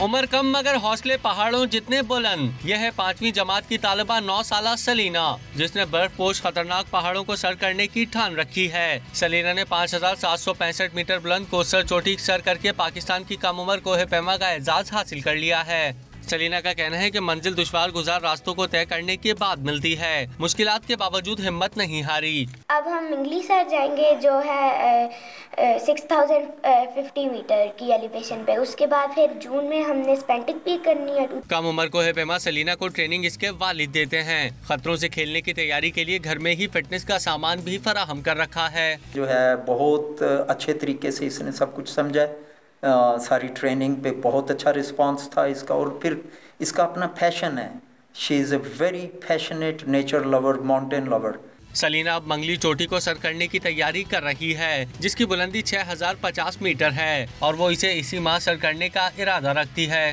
उम्र कम मगर हौसले पहाड़ों जितने बुलंद। यह है 5वीं जमात की तालिबा 9 साला सलीना, जिसने बर्फपोश खतरनाक पहाड़ों को सर करने की ठान रखी है। सलीना ने 5765 मीटर बुलंद कोस्टर चोटी सर करके पाकिस्तान की कम उम्र कोहे पैमा का एजाज हासिल कर लिया है। सलीना का कहना है कि मंजिल दुश्वार गुजार रास्तों को तय करने के बाद मिलती है। मुश्किलात के बावजूद हिम्मत नहीं हारी। अब हम मंगली सर जाएंगे जो है 6050 मीटर की एलिवेशन पे। उसके बाद फिर जून में हमने स्पेंटिक पीक करनी है। कम उम्र कोहे पैमा सलीना को ट्रेनिंग इसके वालिद देते हैं। खतरों से खेलने की तैयारी के लिए घर में ही फिटनेस का सामान भी फराहम कर रखा है। जो है बहुत अच्छे तरीके से इसने सब कुछ समझा। सारी ट्रेनिंग पे बहुत अच्छा रिस्पांस था इसका। और फिर इसका अपना पैशन है। She is a very passionate nature lover, mountain lover. Salina अब मंगली चोटी को सर करने की तैयारी कर रही है, जिसकी बुलंदी 6050 मीटर है और वो इसे इसी माह सर करने का इरादा रखती है।